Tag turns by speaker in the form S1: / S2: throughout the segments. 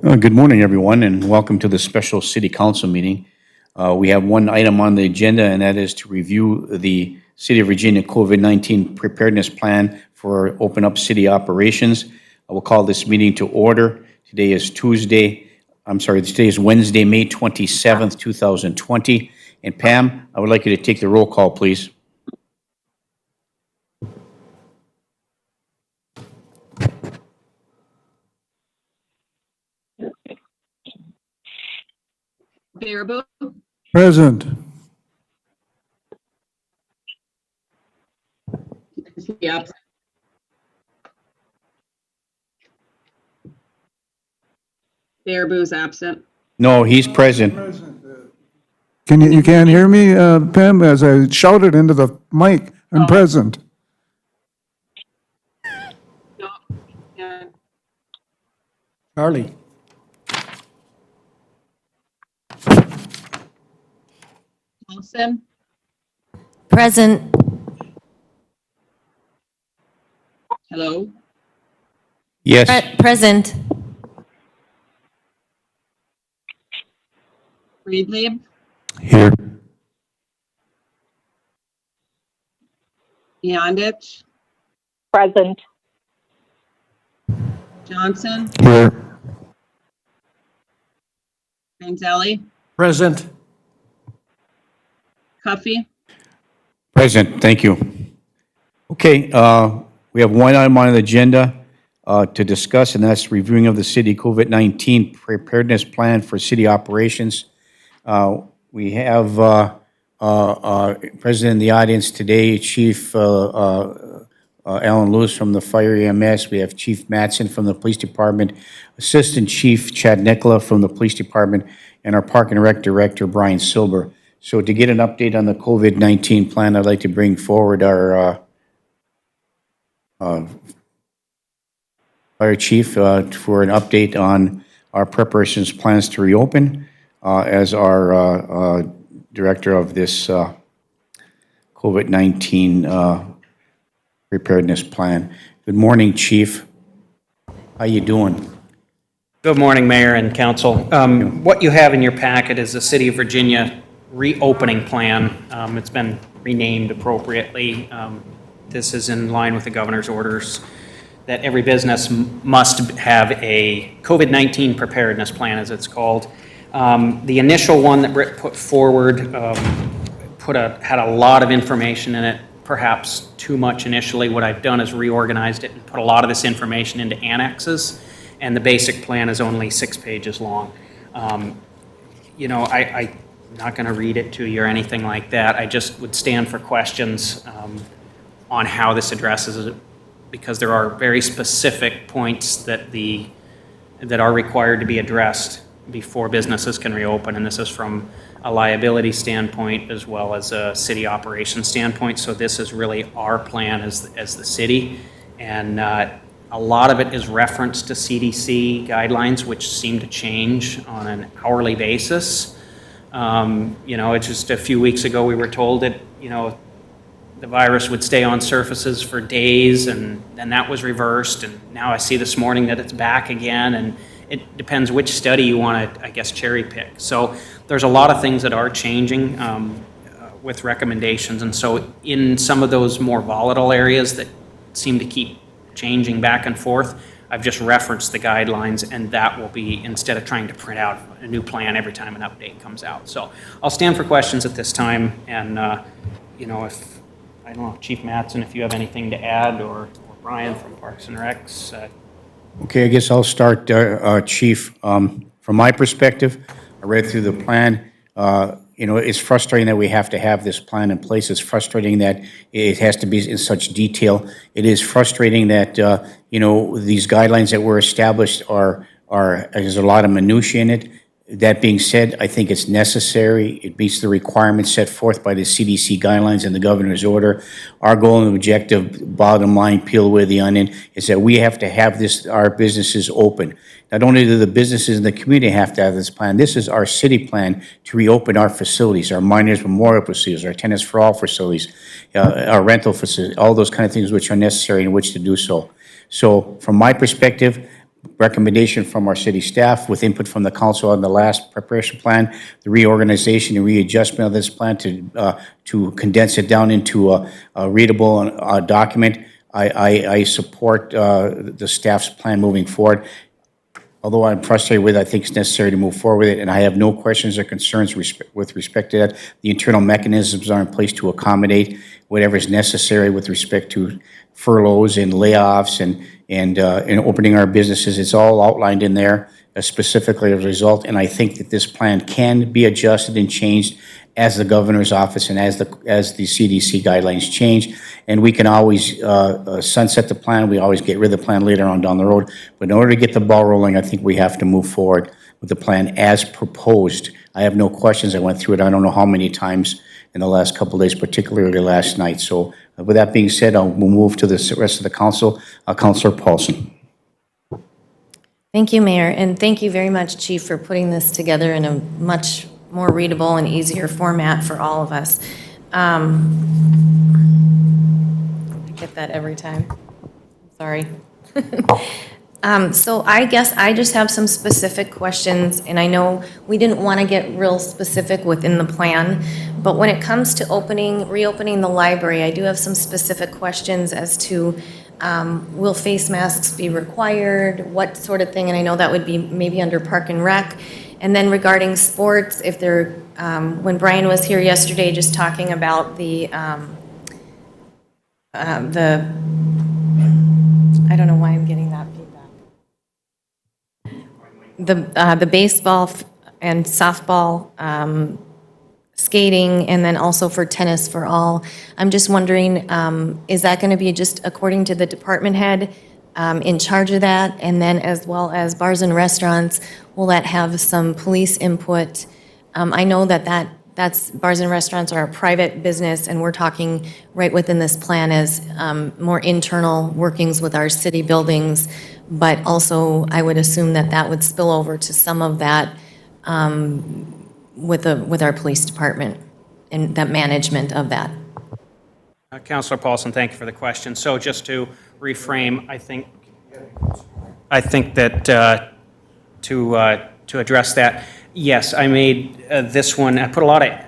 S1: Good morning, everyone, and welcome to the special city council meeting. We have one item on the agenda, and that is to review the City of Virginia COVID-19 preparedness plan for open up city operations. I will call this meeting to order. Today is Wednesday, May 27th, 2020. And Pam, I would like you to take the roll call, please.
S2: Baraboo,
S3: Present.
S2: yep. Baraboo's absent.
S1: No, he's present.
S3: You can't hear me, Pam, as I shouted into the mic, I'm present.
S2: No, yeah.
S3: Charlie.
S2: Wilson,
S4: Present.
S2: hello.
S1: Yes,
S4: Present.
S2: Reedley,
S1: here.
S2: Yondich,
S5: Present.
S2: Johnson,
S3: Here.
S2: Manzelli,
S3: Present.
S2: Cuffey,
S1: Present, thank you. Okay, we have one item on the agenda to discuss, and that's reviewing of the city COVID-19 preparedness plan for city operations. We have President in the audience today, Chief Alan Lewis from the Fire EMS. We have Chief Matson from the Police Department, Assistant Chief Chad Nicola from the Police Department, and our Park and Rec Director, Brian Silber. So to get an update on the COVID-19 plan, I'd like to bring forward our Fire Chief for an update on our preparations plans to reopen as our director of this COVID-19 preparedness plan. Good morning, Chief. How you doing?
S6: Good morning, Mayor and Council. What you have in your packet is the City of Virginia reopening plan. It's been renamed appropriately. This is in line with the governor's orders that every business must have a COVID-19 preparedness plan, as it's called. The initial one that Britt put forward had a lot of information in it, perhaps too much initially. What I've done is reorganized it and put a lot of this information into annexes, and the basic plan is only 6 pages long. I'm not going to read it to you or anything like that. I just would stand for questions on how this addresses it, because there are very specific points that are required to be addressed before businesses can reopen, and this is from a liability standpoint as well as a city operations standpoint. So this is really our plan as the city, and a lot of it is reference to CDC guidelines, which seem to change on an hourly basis. It's just a few weeks ago we were told that the virus would stay on surfaces for days, and then that was reversed, and now I see this morning that it's back again, and it depends which study you want to, I guess, cherry pick. So there's a lot of things that are changing with recommendations, and so in some of those more volatile areas that seem to keep changing back and forth, I've just referenced the guidelines, and that will be, instead of trying to print out a new plan every time an update comes out. So I'll stand for questions at this time, and if I don't know, Chief Matson, if you have anything to add, or Brian from Parks and Recs.
S1: Okay, I guess I'll start, Chief. From my perspective, I read through the plan. It's frustrating that we have to have this plan in place. It's frustrating that it has to be in such detail. It is frustrating that, these guidelines that were established there's a lot of minutia in it. That being said, I think it's necessary. It meets the requirements set forth by the CDC guidelines and the governor's order. Our goal and objective, bottom line, peel away the onion, is that we have to have our businesses open. Not only do the businesses in the community have to have this plan, this is our city plan to reopen our facilities, our Miners Memorial facilities, our Tennis for All facilities, our rental facilities, all those kind of things which are necessary in which to do so. So from my perspective, recommendation from our city staff with input from the council on the last preparation plan, the reorganization and readjustment of this plan to condense it down into a readable document. I support the staff's plan moving forward. Although I'm frustrated with it, I think it's necessary to move forward with it, and I have no questions or concerns with respect to that. The internal mechanisms are in place to accommodate whatever is necessary with respect to furloughs and layoffs and opening our businesses. It's all outlined in there specifically as a result, and I think that this plan can be adjusted and changed as the governor's office and as the CDC guidelines change. And we can always sunset the plan. We always get rid of the plan later on down the road. But in order to get the ball rolling, I think we have to move forward with the plan as proposed. I have no questions. I went through it I don't know how many times in the last couple of days, particularly last night. So with that being said, we'll move to the rest of the council. Councilor Paulson.
S4: Thank you, Mayor, and thank you very much, Chief, for putting this together in a much more readable and easier format for all of us. I get that every time. Sorry. So I guess I just have some specific questions, and I know we didn't want to get real specific within the plan, but when it comes to reopening the library, I do have some specific questions as to will face masks be required, what sort of thing, and I know that would be maybe under Park and Rec. And then regarding sports, if they're, when Brian was here yesterday just talking about the I don't know why I'm getting that feedback. The baseball and softball, skating, and then also for tennis for all. I'm just wondering, is that going to be just according to the department head in charge of that? And then as well as bars and restaurants, will that have some police input? I know that's bars and restaurants are a private business, and we're talking right within this plan as more internal workings with our city buildings, but also I would assume that would spill over to some of that with our police department and that management of that.
S6: Councilor Paulson, thank you for the question. So just to reframe, I think that to address that, yes, I made this one, I put a lot of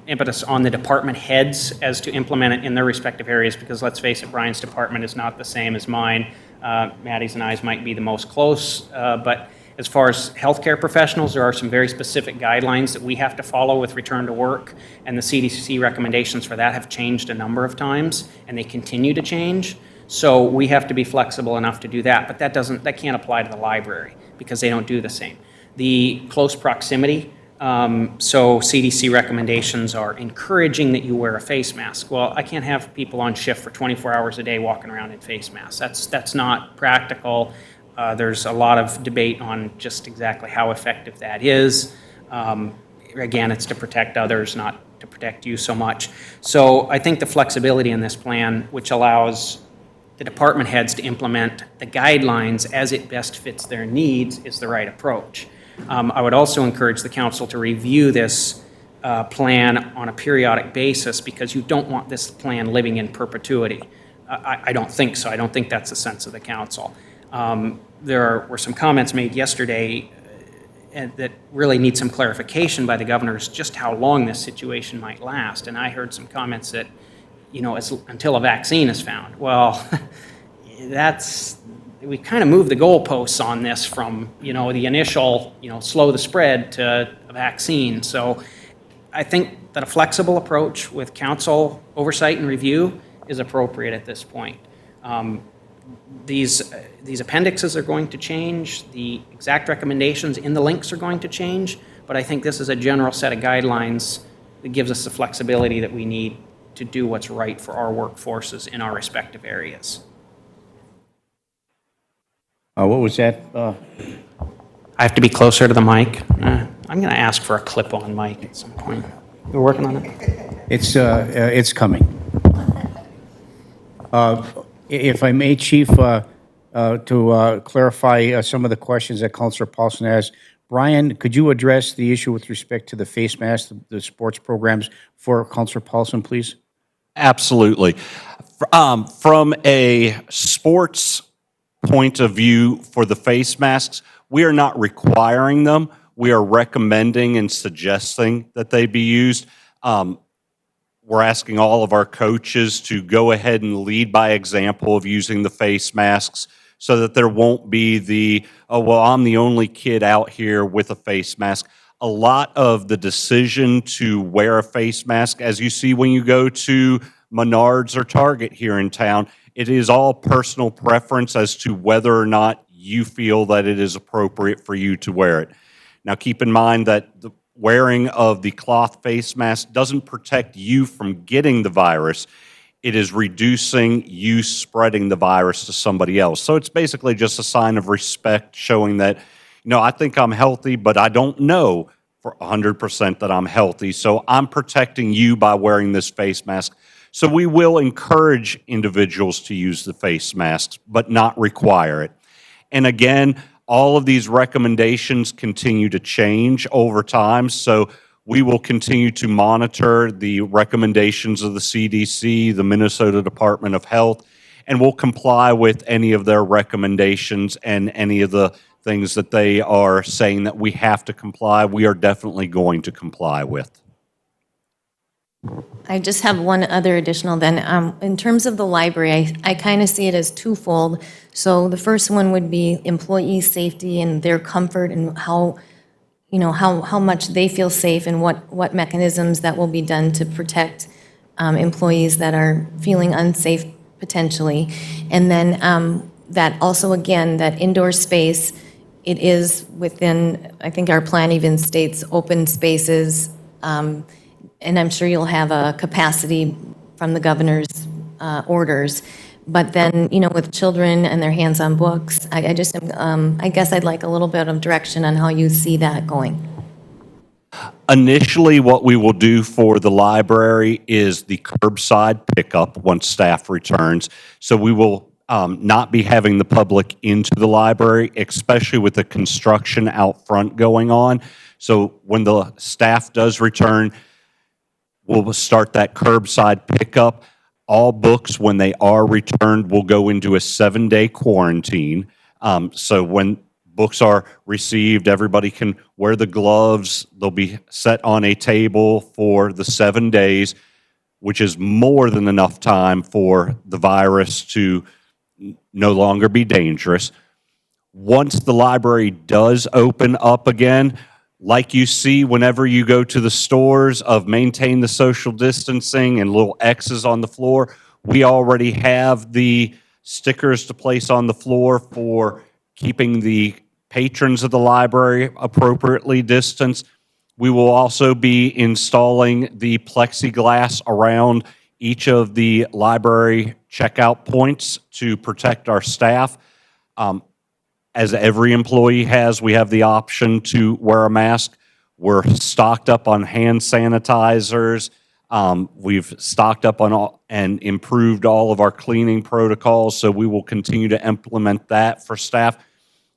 S6: impetus on the department heads as to implement it in their respective areas, because let's face it, Brian's department is not the same as mine. Maddie's and I's might be the most close, but as far as healthcare professionals, there are some very specific guidelines that we have to follow with return to work, and the CDC recommendations for that have changed a number of times, and they continue to change. So we have to be flexible enough to do that, but that can't apply to the library because they don't do the same. The close proximity, so CDC recommendations are encouraging that you wear a face mask. Well, I can't have people on shift for 24 hours a day walking around in face masks. That's not practical. There's a lot of debate on just exactly how effective that is. Again, it's to protect others, not to protect you so much. So I think the flexibility in this plan, which allows the department heads to implement the guidelines as it best fits their needs, is the right approach. I would also encourage the council to review this plan on a periodic basis, because you don't want this plan living in perpetuity. I don't think so. I don't think that's the sense of the council. There were some comments made yesterday that really need some clarification by the governors just how long this situation might last. And I heard some comments that, until a vaccine is found. Well, we kind of moved the goalposts on this from, the initial, slow the spread to a vaccine. So I think that a flexible approach with council oversight and review is appropriate at this point. These appendixes are going to change. The exact recommendations in the links are going to change, but I think this is a general set of guidelines that gives us the flexibility that we need to do what's right for our workforces in our respective areas.
S1: What was that?
S6: I have to be closer to the mic. I'm going to ask for a clip-on mic at some point. We're working on it.
S1: It's coming. If I may, Chief, to clarify some of the questions that Councilor Paulson asked, Brian, could you address the issue with respect to the face mask, the sports programs for Councilor Paulson, please?
S5: Absolutely. From a sports point of view for the face masks, we are not requiring them. We are recommending and suggesting that they be used. We're asking all of our coaches to go ahead and lead by example of using the face masks so that there won't be the, oh, well, I'm the only kid out here with a face mask. A lot of the decision to wear a face mask, as you see when you go to Menards or Target here in town, it is all personal preference as to whether or not you feel that it is appropriate for you to wear it. Now, keep in mind that the wearing of the cloth face mask doesn't protect you from getting the virus. It is reducing you spreading the virus to somebody else. So it's basically just a sign of respect, showing that, you know, I think I'm healthy, but I don't know for 100% that I'm healthy. So I'm protecting you by wearing this face mask. So we will encourage individuals to use the face masks, but not require it. And again, all of these recommendations continue to change over time. So we will continue to monitor the recommendations of the CDC, the Minnesota Department of Health, and we'll comply with any of their recommendations and any of the things that they are saying that we have to comply. We are definitely going to comply with.
S4: I just have one other additional then. In terms of the library, I kind of see it as twofold. So the first one would be employee safety and their comfort and how, you know, how much they feel safe and what mechanisms that will be done to protect employees that are feeling unsafe potentially. And then that also, again, that indoor space, it is within, I think our plan even states open spaces, and I'm sure you'll have a capacity from the governor's orders. But then, you know, with children and their hands on books, I guess I'd like a little bit of direction on how you see that going.
S5: Initially, what we will do for the library is the curbside pickup once staff returns. So we will not be having the public into the library, especially with the construction out front going on. So when the staff does return, we'll start that curbside pickup. All books, when they are returned, will go into a 7-day quarantine. So when books are received, everybody can wear the gloves. They'll be set on a table for the 7 days, which is more than enough time for the virus to no longer be dangerous. Once the library does open up again, like you see whenever you go to the stores of maintain the social distancing and little X's on the floor, we already have the stickers to place on the floor for keeping the patrons of the library appropriately distanced. We will also be installing the plexiglass around each of the library checkout points to protect our staff. As every employee has, we have the option to wear a mask. We're stocked up on hand sanitizers. We've stocked up on all and improved all of our cleaning protocols, so we will continue to implement that for staff.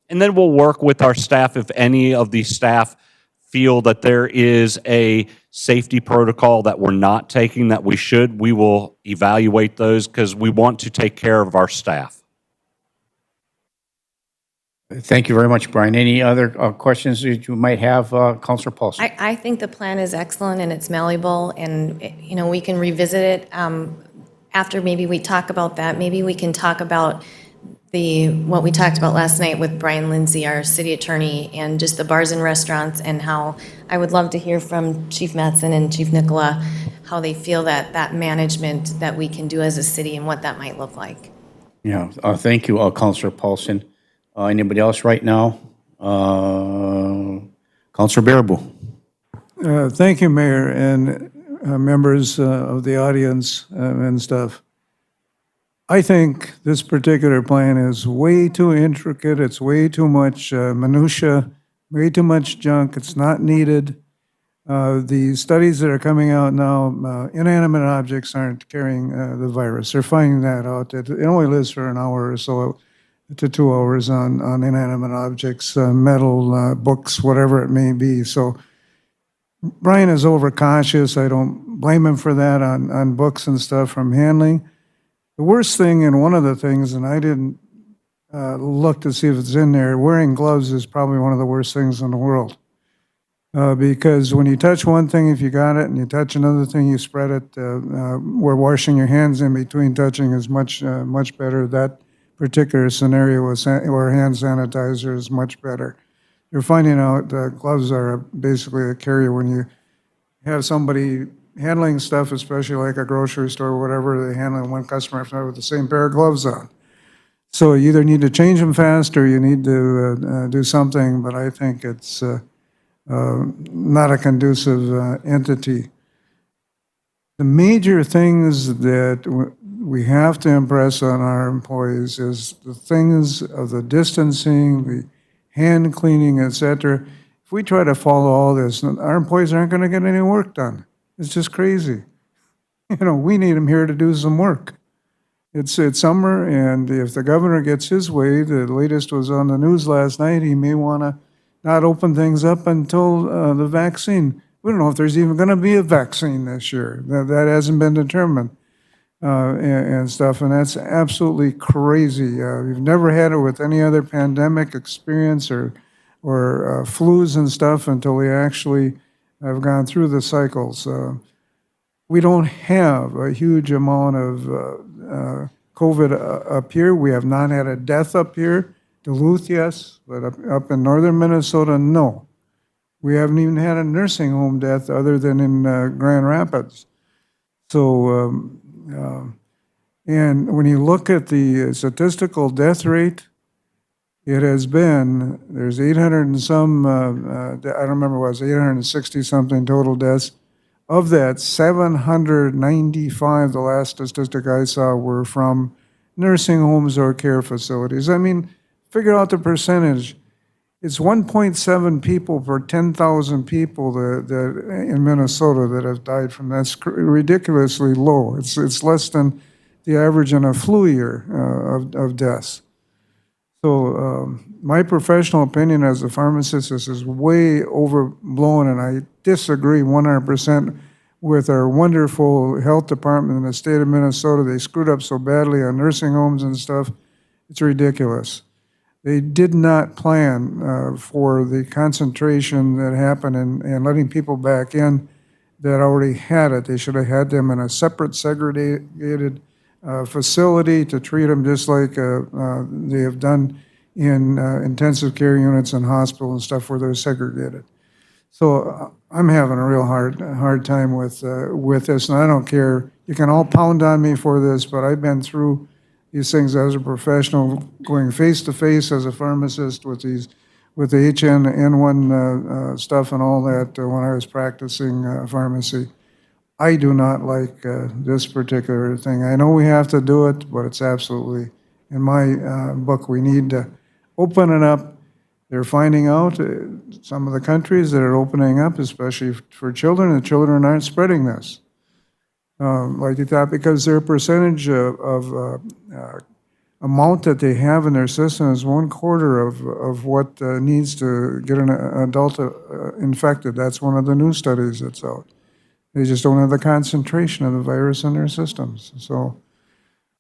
S5: And then we'll work with our staff if any of the staff feel that there is a safety protocol that we're not taking that we should. We will evaluate those because we want to take care of our staff.
S1: Thank you very much, Brian. Any other questions that you might have, Councilor Paulson?
S4: I think the plan is excellent and it's malleable, and, you know, we can revisit it after maybe we talk about that. Maybe we can talk about what we talked about last night with Brian Lindsay, our city attorney, and just the bars and restaurants, and how I would love to hear from Chief Mattson and Chief Nicola how they feel that management that we can do as a city and what that might look like.
S1: Yeah, thank you, Councilor Paulson. Anybody else right now? Councilor Baraboo.
S3: Thank you, Mayor, and members of the audience and stuff. I think this particular plan is way too intricate. It's way too much minutia, way too much junk. It's not needed. The studies that are coming out now, inanimate objects aren't carrying the virus. They're finding that out. It only lives for an hour or so to 2 hours on inanimate objects, metal, books, whatever it may be. So Brian is overcautious. I don't blame him for that on books and stuff from handling. The worst thing, and one of the things, and I didn't look to see if it's in there. Wearing gloves is probably one of the worst things in the world. Because when you touch one thing, if you got it, and you touch another thing, you spread it. Where washing your hands in between touching is much better. That particular scenario where hand sanitizer is much better. You're finding out gloves are basically a carrier when you have somebody handling stuff, especially like a grocery store or whatever, they're handling one customer after another with the same pair of gloves on. So you either need to change them fast or you need to do something, but I think it's not a conducive entity. The major things that we have to impress on our employees is the things of the distancing, the hand cleaning, et cetera. If we try to follow all this, our employees aren't going to get any work done. It's just crazy. We need them here to do some work. It's summer, and if the governor gets his way, the latest was on the news last night, he may want to not open things up until the vaccine. We don't know if there's even going to be a vaccine this year. That hasn't been determined and stuff, and that's absolutely crazy. We've never had it with any other pandemic experience or flus and stuff until we actually have gone through the cycles. We don't have a huge amount of COVID up here. We have not had a death up here. Duluth, yes, but up in northern Minnesota, no. We haven't even had a nursing home death other than in Grand Rapids. So, and when you look at the statistical death rate, it has been, there's 800 and some, I don't remember what it was, 860 something total deaths. Of that, 795, the last statistic I saw, were from nursing homes or care facilities. I mean, figure out the percentage. It's 1.7 people per 10,000 people that in Minnesota that have died from that. That's ridiculously low. It's less than the average in a flu year of deaths. So my professional opinion as a pharmacist is way overblown, and I disagree 100% with our wonderful health department in the state of Minnesota. They screwed up so badly on nursing homes and stuff. It's ridiculous. They did not plan for the concentration that happened and letting people back in that already had it. They should have had them in a separate segregated facility to treat them just like they have done in intensive care units and hospitals and stuff where they're segregated. So I'm having a real hard time with this, and I don't care. You can all pound on me for this, but I've been through these things as a professional, going face to face as a pharmacist with the H1N1 stuff and all that when I was practicing pharmacy. I do not like this particular thing. I know we have to do it, but it's absolutely, in my book, we need to open it up. They're finding out some of the countries that are opening up, especially for children, the children aren't spreading this. Like you thought, because their percentage of amount that they have in their system is 1/4 of what needs to get an adult infected. That's one of the new studies that's out. They just don't have the concentration of the virus in their systems. So,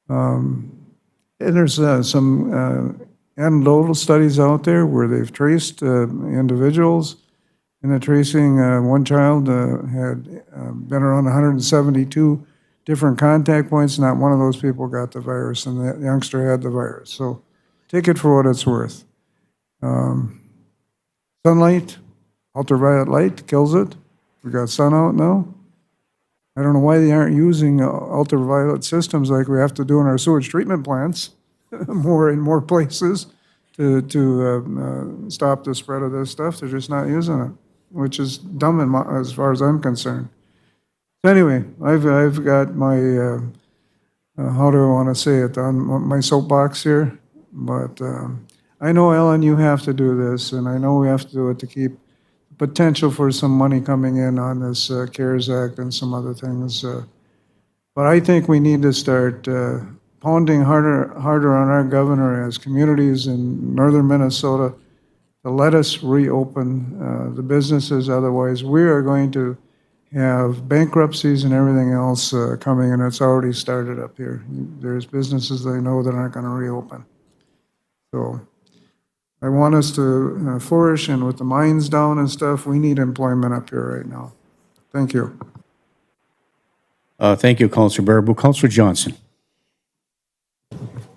S3: and there's some anecdotal studies out there where they've traced individuals. In the tracing, one child had been around 172 different contact points. Not one of those people got the virus, and the youngster had the virus. So take it for what it's worth. Sunlight, ultraviolet light kills it. We got sun out now. I don't know why they aren't using ultraviolet systems like we have to do in our sewage treatment plants more in more places to stop the spread of this stuff. They're just not using it, which is dumb as far as I'm concerned. So anyway, I've got my, how do I want to say it, on my soapbox here. But I know, Ellen, you have to do this, and I know we have to do it to keep potential for some money coming in on this CARES Act and some other things. But I think we need to start pounding harder on our governor as communities in northern Minnesota to let us reopen the businesses. Otherwise, we are going to have bankruptcies and everything else coming, and it's already started up here. There's businesses that I know that aren't going to reopen. So I want us to flourish, and with the mines down and stuff, we need employment up here right now. Thank you.
S1: Thank you, Councilor Baraboo. Councilor Johnson.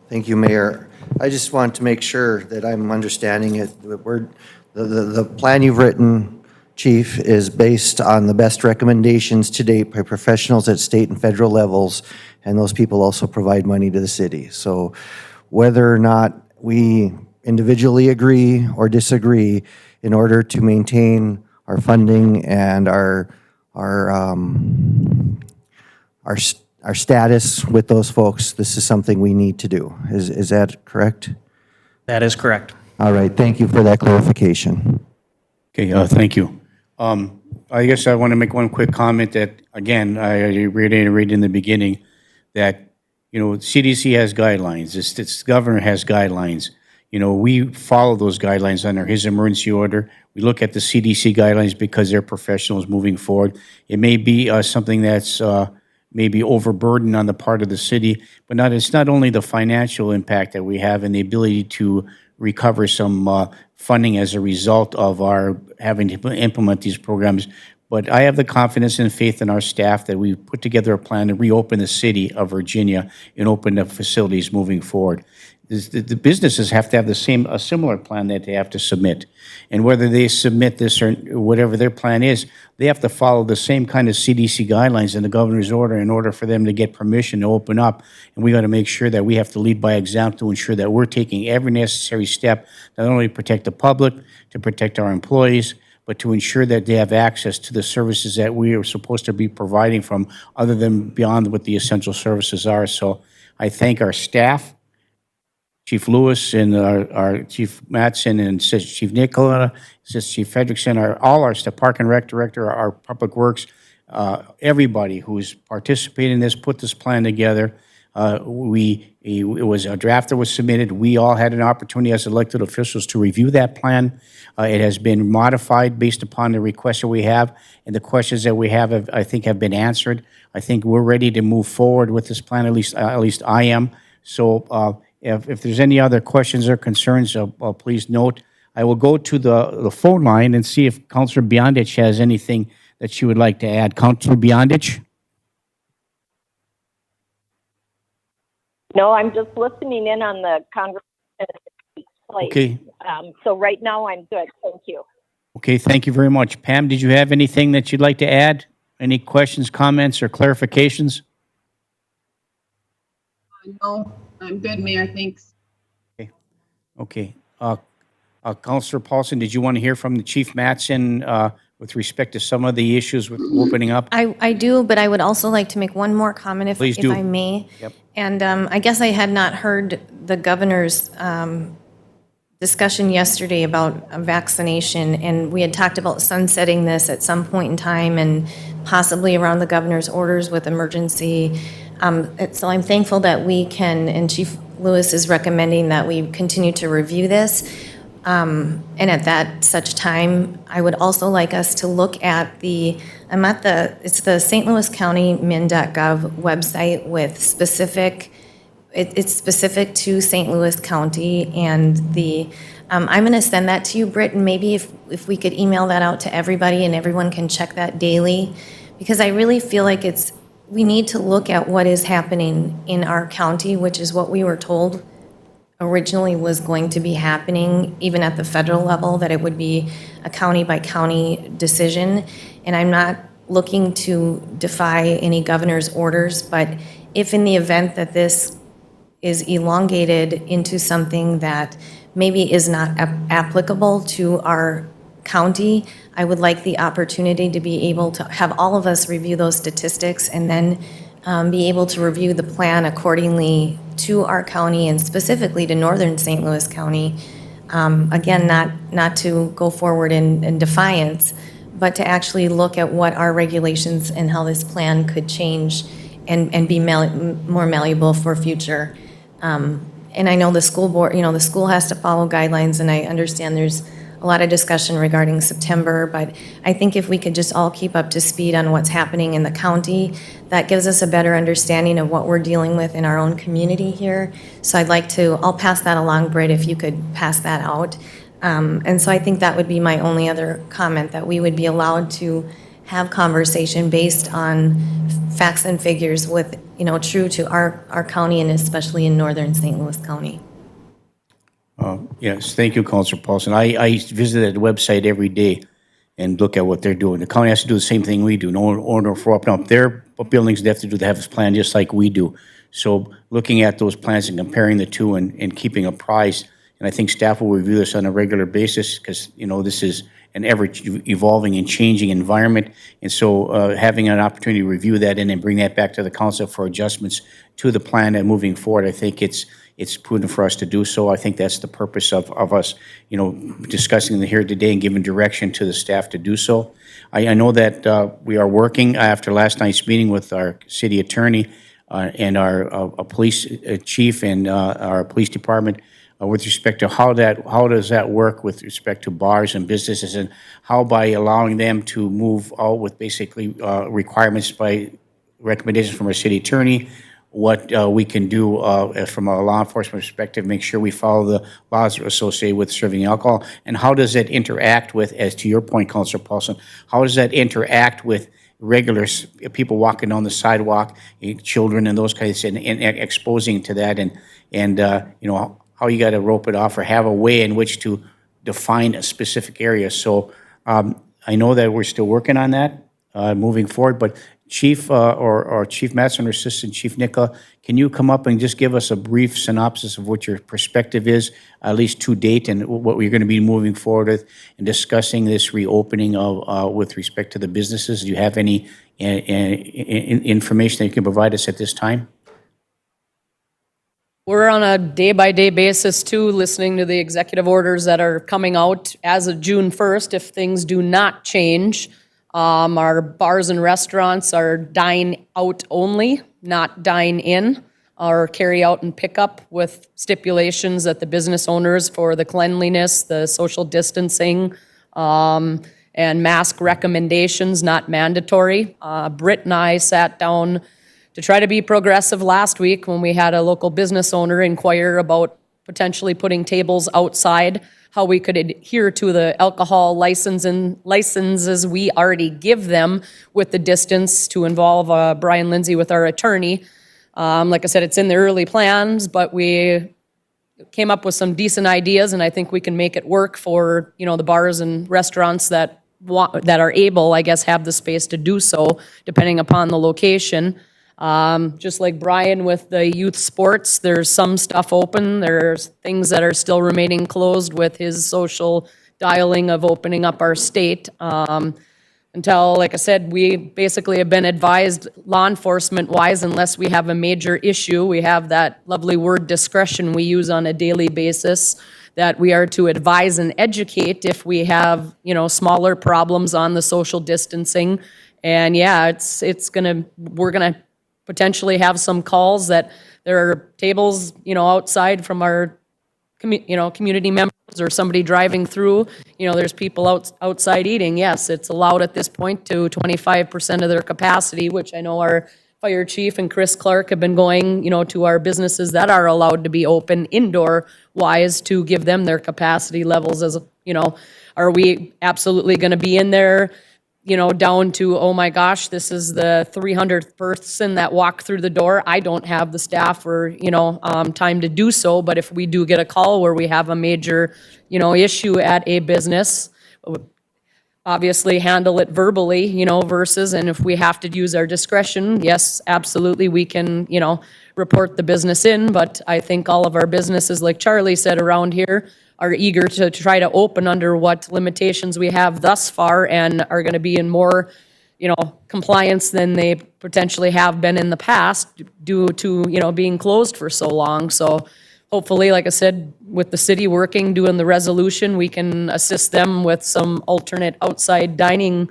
S7: Thank you, Mayor. I just want to make sure that I'm understanding it. The plan you've written, Chief, is based on the best recommendations to date by professionals at state and federal levels, and those people also provide money to the city. So whether or not we individually agree or disagree, in order to maintain our funding and our status with those folks, this is something we need to do. Is that correct?
S6: That is correct.
S7: All right, thank you for that clarification.
S1: Okay, thank you. I guess I want to make one quick comment that, again, I reiterated in the beginning that, CDC has guidelines, the governor has guidelines. We follow those guidelines under his emergency order. We look at the CDC guidelines because they're professionals moving forward. It may be something that's maybe overburdened on the part of the city, but it's not only the financial impact that we have and the ability to recover some funding as a result of our having to implement these programs, but I have the confidence and faith in our staff that we put together a plan to reopen the city of Virginia and open the facilities moving forward. The businesses have to have a similar plan that they have to submit. And whether they submit this or whatever their plan is, they have to follow the same kind of CDC guidelines in the governor's order in order for them to get permission to open up. And we got to make sure that we have to lead by example to ensure that we're taking every necessary step, not only to protect the public, to protect our employees, but to ensure that they have access to the services that we are supposed to be providing from, other than beyond what the essential services are. So I thank our staff, Chief Lewis and our Chief Mattson and Chief Nicola, Chief Fredrickson, all our staff, Park and Rec Director, our Public Works, everybody who's participated in this, put this plan together. It was a draft that was submitted. We all had an opportunity as elected officials to review that plan. It has been modified based upon the requests that we have, and the questions that we have, I think, have been answered. I think we're ready to move forward with this plan. At least I am. So. If there's any other questions or concerns, please note. I will go to the phone line and see if Councilor Beyondich has anything that she would like to add. Councilor Beyondich?
S8: No, I'm just listening in on the conversation that takes place.
S1: Okay.
S8: So right now I'm good. Thank you.
S1: Okay, thank you very much. Pam, did you have anything that you'd like to add? Any questions, comments, or clarifications?
S2: No, I'm good, Mayor. Thanks.
S1: Okay. Councilor Paulson, did you want to hear from the Chief Mattson with respect to some of the issues with opening up?
S4: I do, but I would also like to make one more comment
S1: Please
S4: if
S1: do.
S4: I may.
S1: Yep.
S4: And I guess I had not heard the governor's discussion yesterday about vaccination, and we had talked about sunsetting this at some point in time and possibly around the governor's orders with emergency. So I'm thankful that we can, and Chief Lewis is recommending that we continue to review this. And at that such time, I would also like us to look at it's the St. Louis County min.gov website with it's specific to St. Louis County, and I'm going to send that to you, Britt, and maybe if we could email that out to everybody and everyone can check that daily, because I really feel like we need to look at what is happening in our county, which is what we were told originally was going to be happening, even at the federal level, that it would be a county-by-county decision. And I'm not looking to defy any governor's orders, but if in the event that this is elongated into something that maybe is not applicable to our county, I would like the opportunity to be able to have all of us review those statistics and then be able to review the plan accordingly to our county and specifically to northern St. Louis County. Again, not to go forward in defiance, but to actually look at what our regulations and how this plan could change and be more malleable for future. And I know the school board, the school has to follow guidelines, and I understand there's a lot of discussion regarding September, but I think if we could just all keep up to speed on what's happening in the county, that gives us a better understanding of what we're dealing with in our own community here. So I'll pass that along, Britt, if you could pass that out. And so I think that would be my only other comment, that we would be allowed to have conversation based on facts and figures with, true to our county and especially in northern St. Louis County.
S1: Yes, thank you, Councilor Paulson. I visit that website every day and look at what they're doing. The county has to do the same thing we do. In order for opening up their buildings, they have to have this plan just like we do. So looking at those plans and comparing the two and keeping apprised, and I think staff will review this on a regular basis because, this is an ever-evolving and changing environment. And so having an opportunity to review that and then bring that back to the council for adjustments to the plan and moving forward, I think it's prudent for us to do so. I think that's the purpose of us, discussing it here today and giving direction to the staff to do so. I know that we are working after last night's meeting with our city attorney and our police chief and our police department with respect to how does that work with respect to bars and businesses, and how by allowing them to move out with basically requirements by recommendations from our city attorney, what we can do from a law enforcement perspective, make sure we follow the laws associated with serving alcohol, and how does that interact with, as to your point, Councilor Paulson, how does that interact with regular people walking down the sidewalk, children and those kinds of things, and exposing to that, and how you got to rope it off or have a way in which to define a specific area. So I know that we're still working on that moving forward, but Chief or Chief Matson or Assistant Chief Nicola, can you come up and just give us a brief synopsis of what your perspective is, at least to date, and what we're going to be moving forward with and discussing this reopening of with respect to the businesses? Do you have any information that you can provide us at this time?
S9: We're on a day-by-day basis, too, listening to the executive orders that are coming out as of June 1st. If things do not change, our bars and restaurants are dine out only, not dine in, or carry out and pick up, with stipulations that the business owners for the cleanliness, the social distancing, and mask recommendations, not mandatory. Britt and I sat down to try to be progressive last week when we had a local business owner inquire about potentially putting tables outside, how we could adhere to the alcohol licenses we already give them with the distance, to involve Brian Lindsay with our attorney. Like I said, it's in the early plans, but we came up with some decent ideas, and I think we can make it work for, the bars and restaurants that are able, I guess, have the space to do so, depending upon the location. Just like Brian with the youth sports, there's some stuff open. There's things that are still remaining closed with his social dialing of opening up our state. Until, like I said, we basically have been advised law enforcement-wise, unless we have a major issue, we have that lovely word discretion we use on a daily basis, that we are to advise and educate if we have, smaller problems on the social distancing. And yeah, we're gonna potentially have some calls that there are tables, outside from our, community members or somebody driving through, there's people outside eating. Yes, it's allowed at this point to 25% of their capacity, which I know our fire chief and Chris Clark have been going, to our businesses that are allowed to be open indoor-wise to give them their capacity levels as, are we absolutely going to be in there, down to, oh my gosh, this is the 300th person that walked through the door. I don't have the staff or, time to do so, but if we do get a call where we have a major, issue at a business, obviously handle it verbally, versus, and if we have to use our discretion, yes, absolutely, we can, report the business in, but I think all of our businesses, like Charlie said around here, are eager to try to open under what limitations we have thus far, and are going to be in more, compliance than they potentially have been in the past due to, being closed for so long. So hopefully, like I said, with the city working, doing the resolution, we can assist them with some alternate outside dining,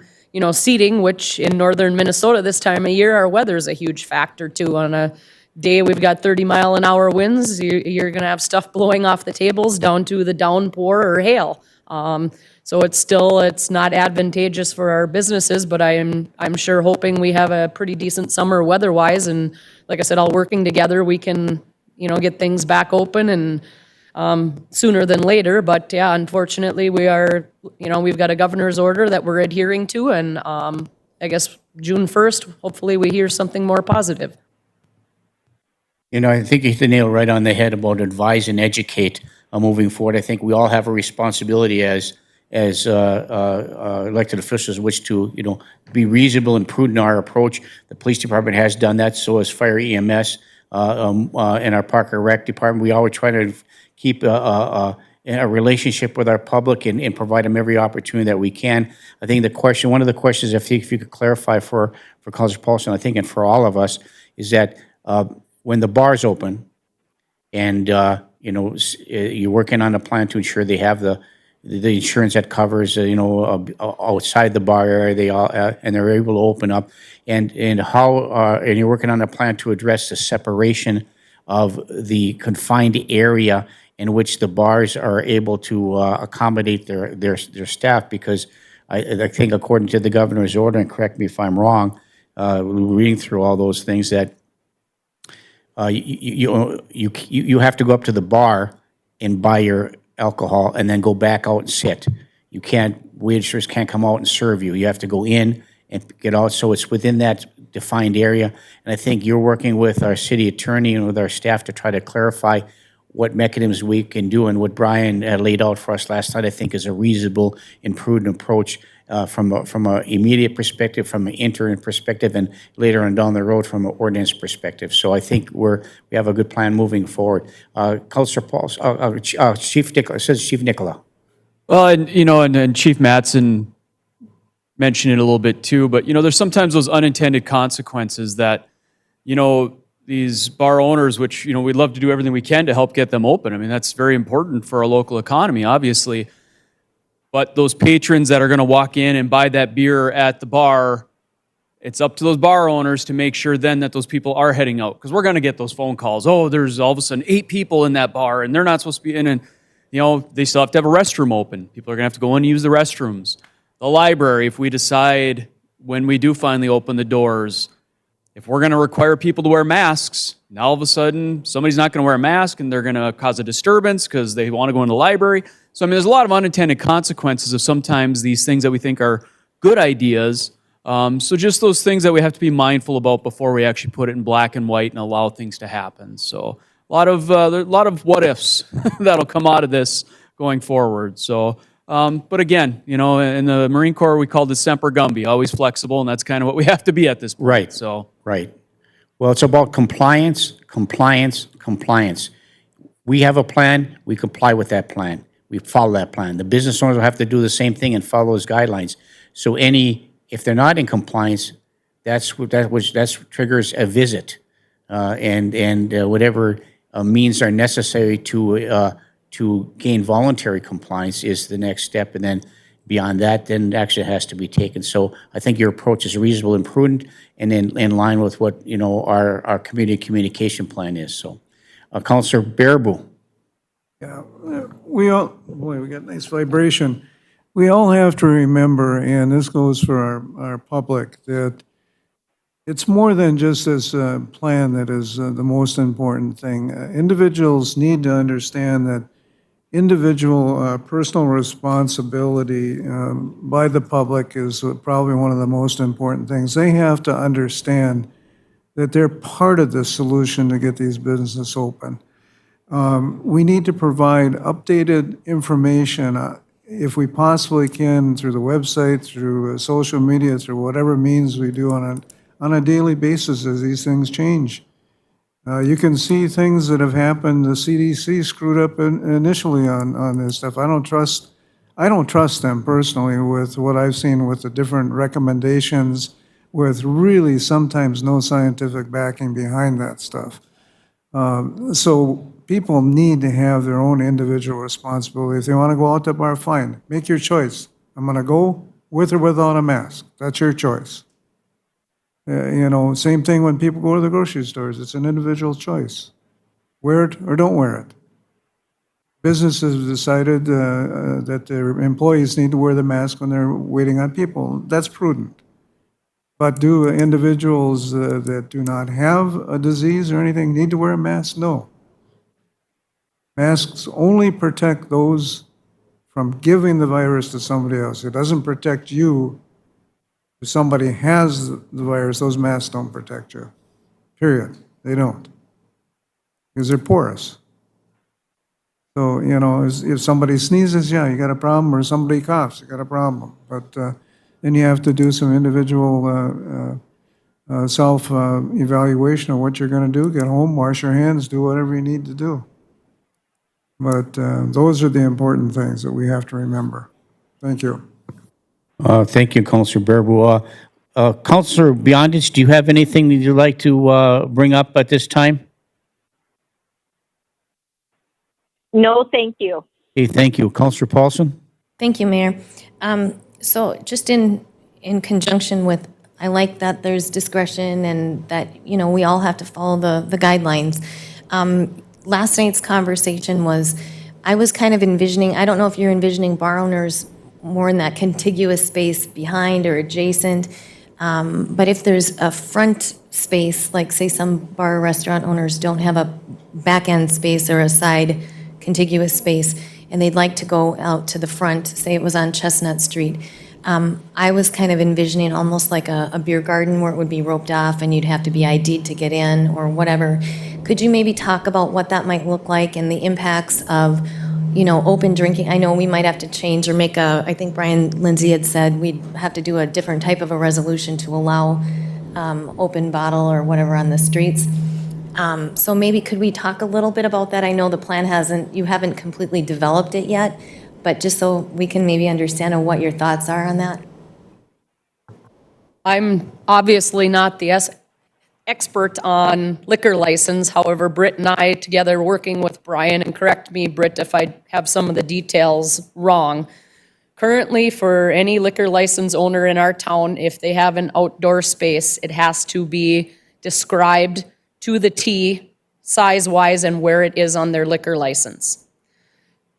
S9: seating, which in northern Minnesota this time of year, our weather is a huge factor too. On a day we've got 30-mile-an-hour winds, you're going to have stuff blowing off the tables down to the downpour or hail So it's not advantageous for our businesses, but I'm sure hoping we have a pretty decent summer weather-wise, and like I said, all working together, we can, get things back open and sooner than later. But yeah, unfortunately, we've got a governor's order that we're adhering to, and I guess June 1st, hopefully we hear something more positive.
S1: I think you hit the nail right on the head about advise and educate moving forward. I think we all have a responsibility as elected officials, which to be reasonable and prudent in our approach. The police department has done that, so has fire EMS, and our Park and Rec department. We always try to keep a relationship with our public and provide them every opportunity that we can. I think one of the questions, if you could clarify for Councilor Paulson, I think, and for all of us, is that when the bar's open and you're working on a plan to ensure they have the insurance that covers outside the bar area, they all and they're able to open up, and you're working on a plan to address the separation of the confined area in which the bars are able to accommodate their staff, because I think according to the governor's order, and correct me if I'm wrong, reading through all those things, that you have to go up to the bar and buy your alcohol and then go back out and sit. Waiters can't come out and serve you. You have to go in and get out. So it's within that defined area. And I think you're working with our city attorney and with our staff to try to clarify what mechanisms we can do, and what Brian laid out for us last night, I think, is a reasonable and prudent approach from an immediate perspective, from an interim perspective, and later on down the road from an ordinance perspective. So I think we have a good plan moving forward. Councilor Pauls, Chief Nicola, says Chief Nicola.
S10: Well, and Chief Mattson mentioned it a little bit too, but there's sometimes those unintended consequences that these bar owners, which we'd love to do everything we can to help get them open. I mean, that's very important for our local economy, obviously. But those patrons that are going to walk in and buy that beer at the bar, it's up to those bar owners to make sure then that those people are heading out, because we're going to get those phone calls. Oh, there's all of a sudden 8 people in that bar and they're not supposed to be in, and they still have to have a restroom open. People are going to have to go in and use the restrooms. The library, if we decide when we do finally open the doors, if we're going to require people to wear masks, now all of a sudden somebody's not going to wear a mask and they're going to cause a disturbance because they want to go in the library. So, there's a lot of unintended consequences of sometimes these things that we think are good ideas. So just those things that we have to be mindful about before we actually put it in black and white and allow things to happen. So a lot of what ifs that'll come out of this going forward. So, but again, in the Marine Corps, we called it Semper Gumby, always flexible, and that's kind of what we have to be at this point.
S1: Right.
S10: So.
S1: Right. Well, it's about compliance, compliance, compliance. We have a plan, we comply with that plan. We follow that plan. The business owners will have to do the same thing and follow those guidelines. So if they're not in compliance, that triggers a visit, and whatever means are necessary to gain voluntary compliance is the next step, and then beyond that, then action has to be taken. So I think your approach is reasonable and prudent, and in line with what our community communication plan is. So, Councilor Baraboo.
S3: Yeah, we got nice vibration. We all have to remember, and this goes for our public, that it's more than just this plan that is the most important thing. Individuals need to understand that individual personal responsibility by the public is probably one of the most important things. They have to understand that they're part of the solution to get these businesses open. We need to provide updated information if we possibly can, through the website, through social media, through whatever means we do on a daily basis as these things change. You can see things that have happened. The CDC screwed up initially on this stuff. I don't trust them personally with what I've seen with the different recommendations, with really sometimes no scientific backing behind that stuff. So people need to have their own individual responsibility. If they want to go out to the bar, fine. Make your choice. I'm going to go with or without a mask. That's your choice. Same thing when people go to the grocery stores. It's an individual choice. Wear it or don't wear it. businesses have decided that their employees need to wear the mask when they're waiting on people. That's prudent. But do individuals that do not have a disease or anything need to wear a mask? No. Masks only protect those from giving the virus to somebody else. It doesn't protect you. If somebody has the virus, those masks don't protect you. Period. They don't. Because they're porous. So, you know, if somebody sneezes, yeah, you got a problem, or somebody coughs, you got a problem. But then you have to do some individual self-evaluation of what you're going to do. Get home, wash your hands, do whatever you need to do. But those are the important things that we have to remember. Thank you.
S1: Thank you, Councilor Baraboo. Councilor Beyondich, do you have anything that you'd like to bring up at this time?
S8: No, thank you.
S1: Okay, thank you. Councilor Paulson?
S4: Thank you, Mayor. So just in conjunction with, I like that there's discretion and that, you know, we all have to follow the guidelines. Last night's conversation was, I was kind of envisioning, I don't know if you're envisioning bar owners more in that contiguous space behind or adjacent, but if there's a front space, like say some bar or restaurant owners don't have a back end space or a side contiguous space, and they'd like to go out to the front, say it was on Chestnut Street, I was kind of envisioning almost like a beer garden where it would be roped off and you'd have to be ID'd to get in or whatever. Could you maybe talk about what that might look like and the impacts of, you know, open drinking? I know we might have to change or make I think Brian Lindsay had said we'd have to do a different type of a resolution to allow open bottle or whatever on the streets. So maybe could we talk a little bit about that? I know the plan you haven't completely developed it yet, but just so we can maybe understand what your thoughts are on that.
S9: I'm obviously not the expert on liquor license. However, Britt and I together working with Brian, and correct me, Britt, if I have some of the details wrong. Currently, for any liquor license owner in our town, if they have an outdoor space, it has to be described to the T, size-wise, and where it is on their liquor license.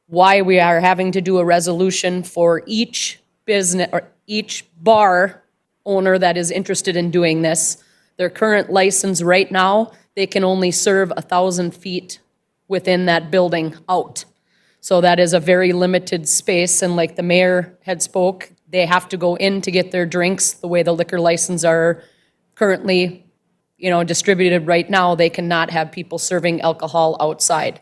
S9: Why we are having to do a resolution for each business or each bar owner that is interested in doing this. Their current license right now, they can only serve 1,000 feet within that building out. So that is a very limited space, and like the mayor had spoke, they have to go in to get their drinks. The way the liquor licenses are currently, you know, distributed right now, they cannot have people serving alcohol outside.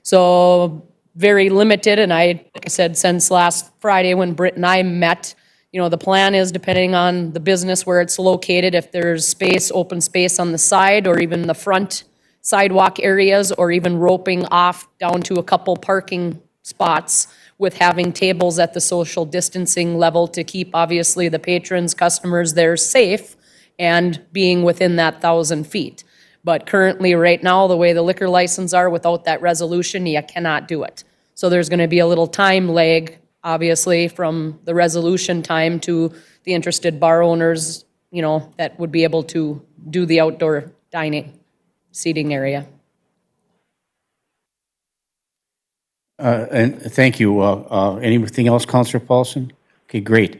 S9: So very limited, and like I said, since last Friday when Britt and I met, you know, the plan is depending on the business where it's located, if there's space, open space on the side or even the front sidewalk areas, or even roping off down to a couple parking spots with having tables at the social distancing level to keep obviously the patrons, customers there safe and being within that 1,000 feet. But currently, right now, the way the liquor licenses are, without that resolution, you cannot do it. So there's going to be a little time lag, obviously, from the resolution time to the interested bar owners, you know, that would be able to do the outdoor dining seating area.
S1: And thank you. Anything else, Councilor Paulson? Okay, great.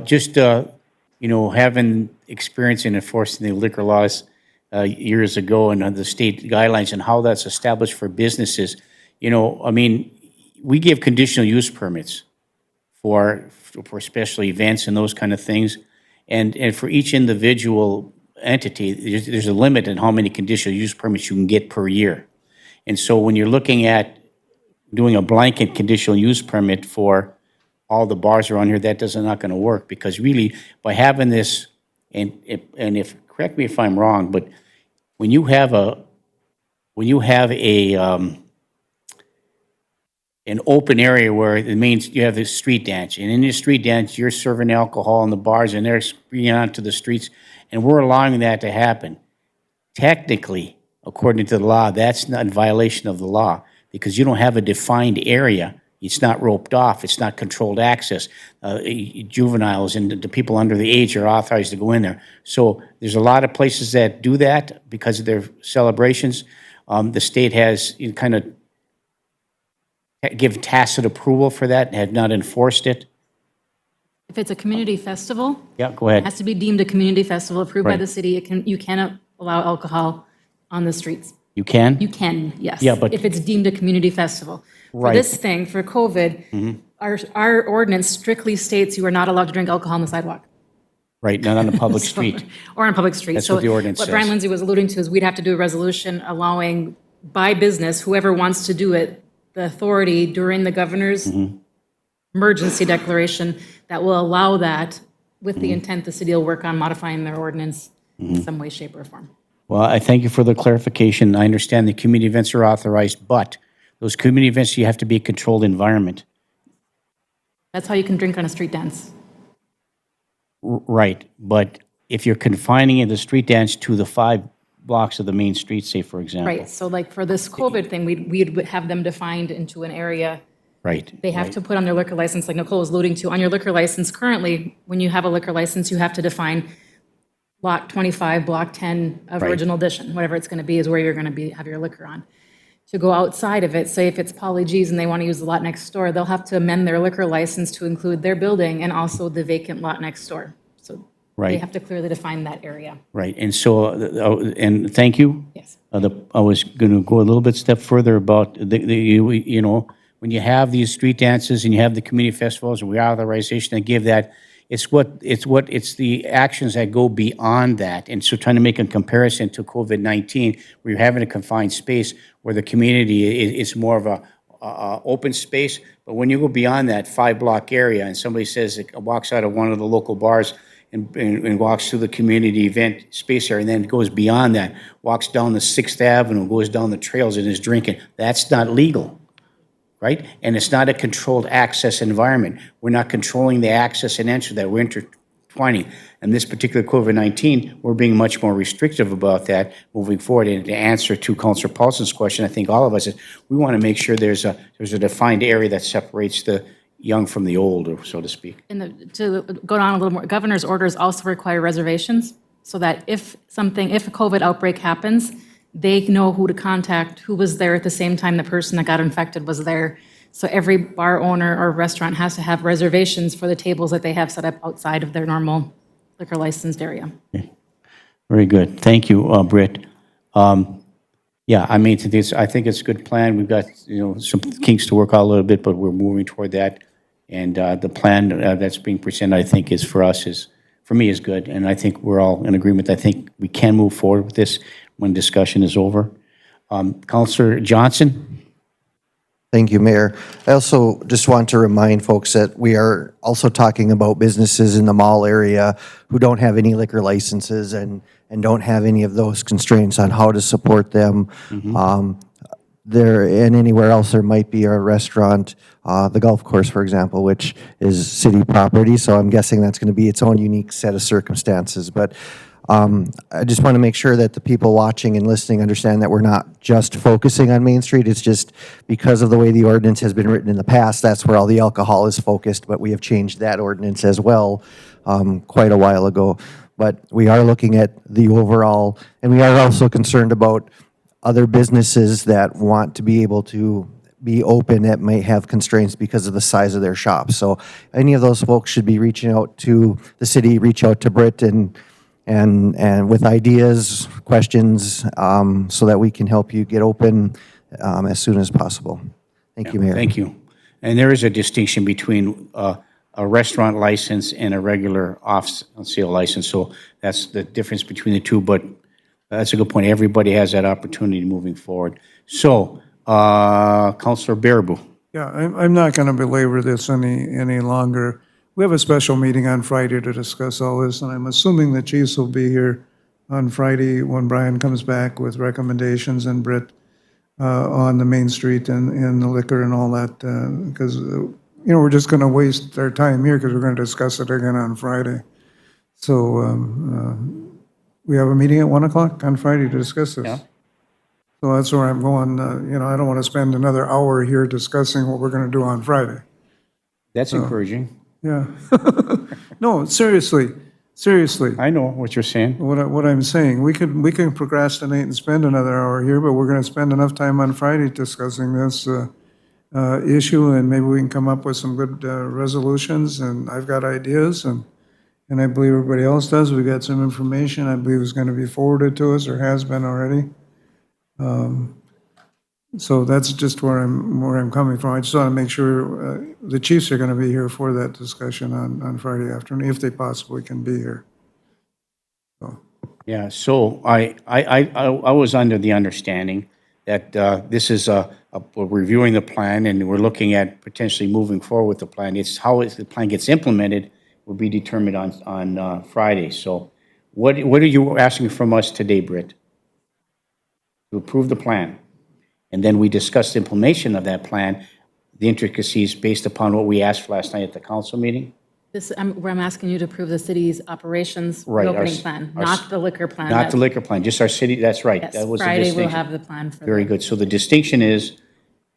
S1: Just, you know, having experience in enforcing the liquor laws years ago and the state guidelines and how that's established for businesses, you know, I mean, we give conditional use permits for special events and those kind of things. And for each individual entity, there's a limit in how many conditional use permits you can get per year. And so when you're looking at doing a blanket conditional use permit for all the bars around here, that not going to work, because really by having this, and if, correct me if I'm wrong, but when you have an open area where it means you have this street dance, and in your street dance, you're serving alcohol in the bars and they're bringing it onto the streets, and we're allowing that to happen. Technically, according to the law, that's not in violation of the law, because you don't have a defined area. It's not roped off. It's not controlled access. Juveniles and the people under the age are authorized to go in there. So there's a lot of places that do that because of their celebrations. The state has kind of give tacit approval for that and have not enforced it?
S11: If it's a community festival,
S1: Yeah, go
S11: it
S1: ahead.
S11: has to be deemed a community festival approved by
S1: Right.
S11: the city. You cannot allow alcohol on the streets.
S1: You can?
S11: You can, yes.
S1: Yeah, but-
S11: If it's deemed a community festival. For
S1: Right.
S11: this thing, for COVID, our ordinance strictly states you are not allowed to drink alcohol on the sidewalk.
S1: Right, not on a public street.
S11: Or on a public street.
S1: That's what the ordinance
S11: What Brian
S1: says.
S11: Lindsay was alluding to is we'd have to do a resolution allowing by business, whoever wants to do it, the authority during the governor's emergency declaration that will allow that with the intent the city will work on modifying their ordinance in some way, shape, or form.
S1: Well, I thank you for the clarification. I understand the community events are authorized, but those community events, you have to be a controlled environment.
S11: That's how you can drink on a street dance.
S1: Right, but if you're confining the street dance to the 5 blocks of the main street, say, for example.
S11: Right, so like for this COVID thing, we'd have them defined into an area.
S1: Right.
S11: They have to put on their liquor license, like Nicole was alluding to, on your liquor license currently, when you have a liquor license, you have to define block 25, block 10 of
S1: Right.
S11: original edition, whatever it's going to be is where you're going to have your liquor on. To go outside of it, say if it's Polly G's and they want to use the lot next door, they'll have to amend their liquor license to include their building and also the vacant lot next door. So they
S1: Right.
S11: have to clearly define that area.
S1: Right, and so, and thank you.
S11: Yes.
S1: I was going to go a little bit step further about, you know, when you have these street dances and you have the community festivals and reauthorization, they give that, it's the actions that go beyond that. And so trying to make a comparison to COVID-19, where you're having a confined space where the community is more of a open space. But when you go beyond that 5-block area and somebody says, walks out of one of the local bars and walks through the community event space area, and then goes beyond that, walks down the 6th Avenue, goes down the trails and is drinking, that's not legal, right? And it's not a controlled access environment. We're not controlling the access and entry that we're intertwining. And this particular COVID-19, we're being much more restrictive about that moving forward. And to answer to Councilor Paulson's question, I think all of us, is we want to make sure there's a defined area that separates the young from the old, or so to speak.
S11: To go on a little more, governor's orders also require reservations so that if a COVID outbreak happens, they know who to contact, who was there at the same time the person that got infected was there. So every bar owner or restaurant has to have reservations for the tables that they have set up outside of their normal liquor licensed area.
S1: Very good. Thank you, Britt. Yeah, I mean, I think it's a good plan. We've got, some kinks to work out a little bit, but we're moving toward that. And the plan that's being presented, I think, for me, is good. And I think we're all in agreement. I think we can move forward with this when discussion is over. Councilor Johnson?
S7: Thank you, Mayor. I also just want to remind folks that we are also talking about businesses in the mall area who don't have any liquor licenses and don't have any of those constraints on how to support them. There and anywhere else there might be a restaurant, the golf course, for example, which is city property. So I'm guessing that's going to be its own unique set of circumstances. But I just want to make sure that the people watching and listening understand that we're not just focusing on Main Street. It's just because of the way the ordinance has been written in the past, that's where all the alcohol is focused. But we have changed that ordinance as well quite a while ago. But we are looking at the overall, and we are also concerned about other businesses that want to be able to be open that may have constraints because of the size of their shop. So any of those folks should be reaching out to the city, reach out to Britt and with ideas, questions, so that we can help you get open as soon as possible. Thank you, Mayor.
S1: Thank you. And there is a distinction between a restaurant license and a regular off-sale license. So that's the difference between the two, but that's a good point. Everybody has that opportunity moving forward. So, Councilor Baraboo.
S3: Yeah, I'm not going to belabor this any longer. We have a special meeting on Friday to discuss all this, and I'm assuming the chiefs will be here on Friday when Brian comes back with recommendations and Britt on the Main Street and the liquor and all that, because, we're just going to waste our time here because we're going to discuss it again on Friday. So we have a meeting at 1 o'clock on Friday to discuss this.
S1: Yeah.
S3: So that's where I'm going. I don't want to spend another hour here discussing what we're going to do on Friday.
S1: That's encouraging.
S3: Yeah. No, seriously.
S1: I know what you're saying.
S3: What I'm saying, we can procrastinate and spend another hour here, but we're going to spend enough time on Friday discussing this. issue, and maybe we can come up with some good resolutions, and I've got ideas, and I believe everybody else does. We got some information I believe is going to be forwarded to us, or has been already. So that's just where I'm coming from. I just want to make sure the chiefs are going to be here for that discussion on Friday afternoon, if they possibly can be here.
S1: Yeah, so I was under the understanding that this is we're reviewing the plan and we're looking at potentially moving forward with the plan. It's how the plan gets implemented will be determined on Friday. So what are you asking from us today, Britt? To approve the plan. And then we discuss the implementation of that plan, the intricacies based upon what we asked last night at the council meeting?
S11: Where I'm asking you to approve the city's operations
S1: Right,
S11: reopening plan, not the liquor plan.
S1: Not the liquor plan, just our city, that's right.
S11: Yes,
S1: That was the
S11: Friday we'll
S1: distinction.
S11: have the plan for
S1: Very
S11: that.
S1: good. So the distinction is,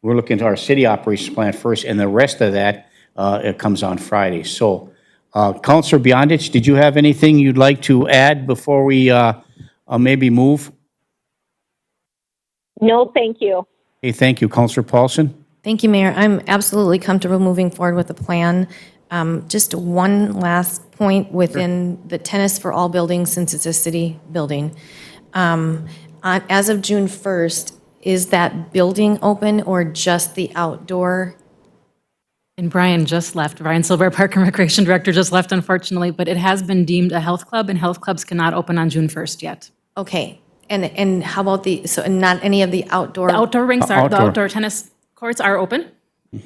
S1: we're looking at our city operations plan first, and the rest of that, it comes on Friday. So, Counselor Beyondich, did you have anything you'd like to add before we maybe move?
S8: No, thank you.
S1: Okay, thank you. Counselor Paulson?
S4: Thank you, Mayor. I'm absolutely comfortable moving forward with the plan. Just one last point within the Tennis for All building, since it's a city building. As of June 1st, is that building open or just the outdoor?
S11: And Brian just left. Brian Silver, Park and Recreation Director, just left, unfortunately, but it has been deemed a health club, and health clubs cannot open on June 1st yet.
S4: Okay, and how about and not any of the outdoor?
S11: The outdoor rinks are, the
S1: Outdoor.
S11: outdoor tennis courts are open,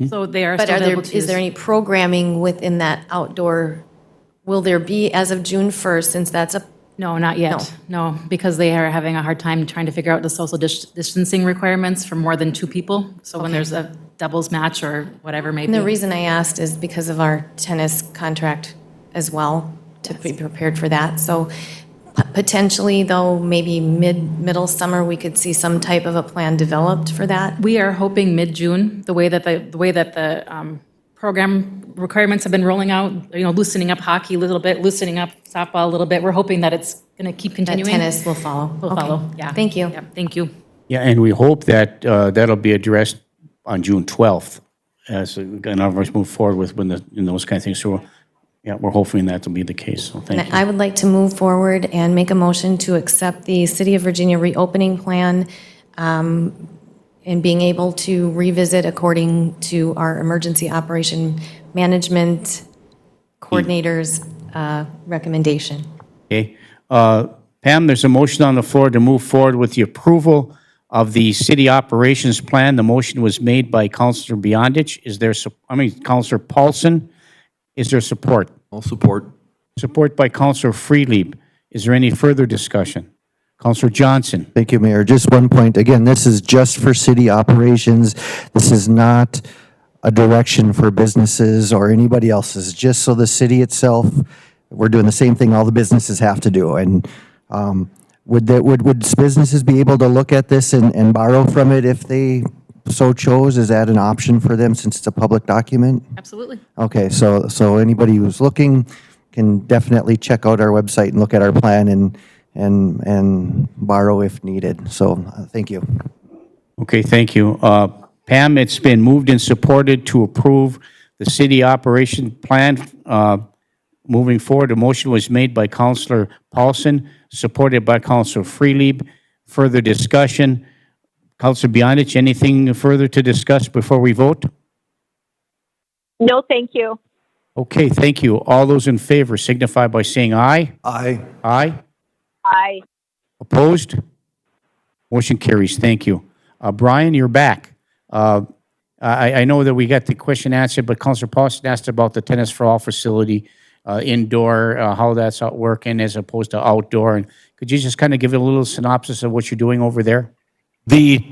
S11: so they are
S4: But
S11: still able to
S4: is
S11: use.
S4: there any programming within that outdoor? Will there be as of June 1st, since that's a,
S11: No, not yet. No, because they are having a hard time trying to figure out the social distancing requirements for more than two people. So when there's a doubles match or whatever may
S4: and the
S11: be.
S4: reason I asked is because of our tennis contract as well, to be prepared for that. So potentially, though, maybe middle summer, we could see some type of a plan developed for that.
S11: We are hoping mid-June, the way that the program requirements have been rolling out, loosening up hockey a little bit, loosening up softball a little bit. We're hoping that it's going to keep
S4: That
S11: continuing.
S4: tennis will follow.
S11: Will
S4: Okay.
S11: follow, yeah.
S4: Thank you.
S11: Yep, thank you.
S1: Yeah, and we hope that that'll be addressed on June 12th, as none of us move forward with those kind of things. So, yeah, we're hoping that will be the case, so thank you.
S4: I would like to move forward and make a motion to accept the City of Virginia reopening plan, and being able to revisit according to our emergency operation management coordinator's recommendation.
S1: Okay. Pam, there's a motion on the floor to move forward with the approval of the city operations plan. The motion was made by Councilor Beyondich. Is there, Councilor Paulson? Is there support?
S12: I'll support.
S1: Support by Councilor Freelieb. Is there any further discussion? Councilor Johnson?
S7: Thank you, Mayor. Just one point. Again, this is just for city operations. This is not a direction for businesses or anybody else's, just so the city itself, we're doing the same thing all the businesses have to do. And would businesses be able to look at this and borrow from it if they so chose? Is that an option for them since it's a public document?
S11: Absolutely.
S7: Okay, so anybody who's looking can definitely check out our website and look at our plan and borrow if needed. So, thank you.
S1: Okay, thank you. Pam, it's been moved and supported to approve the city operation plan. Moving forward, a motion was made by Councilor Paulson, supported by Councilor Freelieb. Further discussion? Councilor Beyondich, anything further to discuss before we vote?
S8: No, thank you.
S1: Okay, thank you. All those in favor signify by saying aye.
S12: Aye.
S1: Aye.
S8: Aye.
S1: Opposed? Motion carries. Thank you. Brian, you're back. I know that we got the question answered, but Councilor Paulson asked about the Tennis for All facility, indoor, how that's out working as opposed to outdoor. And could you just kind of give it a little synopsis of what you're doing over there?
S5: The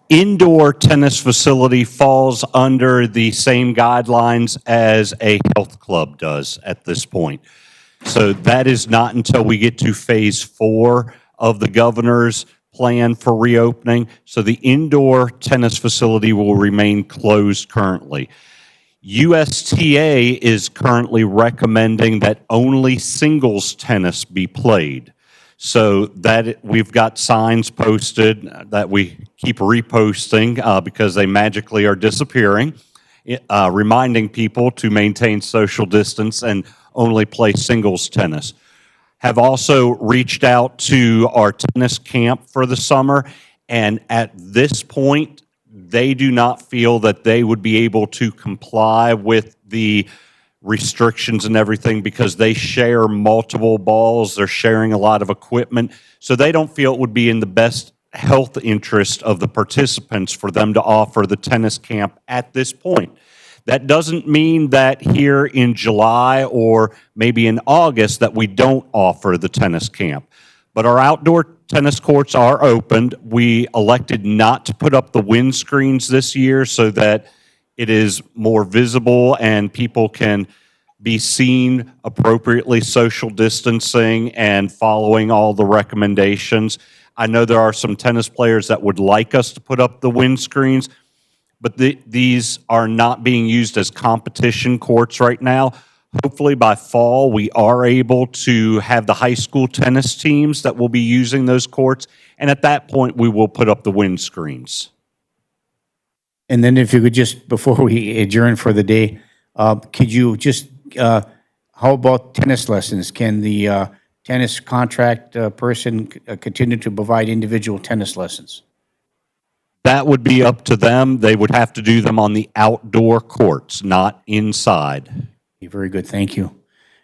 S5: indoor tennis facility falls under the same guidelines as a health club does at this point. So that is not until we get to phase 4 of the governor's plan for reopening. So the indoor tennis facility will remain closed currently. USTA is currently recommending that only singles tennis be played. So that we've got signs posted that we keep reposting because they magically are disappearing, reminding people to maintain social distance and only play singles tennis. Have also reached out to our tennis camp for the summer, and at this point, they do not feel that they would be able to comply with the restrictions and everything because they share multiple balls, they're sharing a lot of equipment, so they don't feel it would be in the best health interest of the participants for them to offer the tennis camp at this point. That doesn't mean that here in July or maybe in August that we don't offer the tennis camp. But our outdoor tennis courts are opened. We elected not to put up the windscreens this year so that it is more visible and people can be seen appropriately social distancing and following all the recommendations. I know there are some tennis players that would like us to put up the windscreens, but these are not being used as competition courts right now. Hopefully by fall, we are able to have the high school tennis teams that will be using those courts, and at that point, we will put up the windscreens.
S1: And then if you could just, before we adjourn for the day, could you just, how about tennis lessons? Can the tennis contract person continue to provide individual tennis lessons?
S5: That would be up to them. They would have to do them on the outdoor courts, not inside.
S1: Very good, thank you.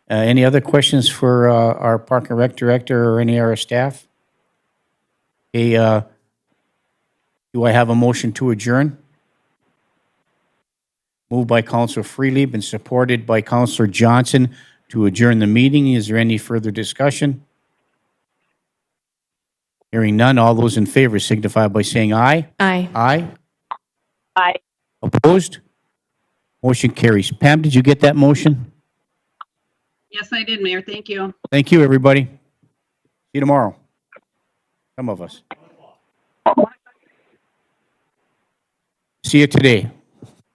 S1: Any other questions for our Park and Rec Director or any of our staff? Okay, do I have a motion to adjourn? Moved by Councilor Freelieb and supported by Councilor Johnson to adjourn the meeting. Is there any further discussion? Hearing none, all those in favor signify by saying aye.
S4: Aye.
S1: Aye.
S8: Aye.
S1: Opposed? Motion carries. Pam, did you get that motion?
S2: Yes, I did, Mayor. Thank you.
S1: Thank you, everybody. See you tomorrow. Some of us. See you today.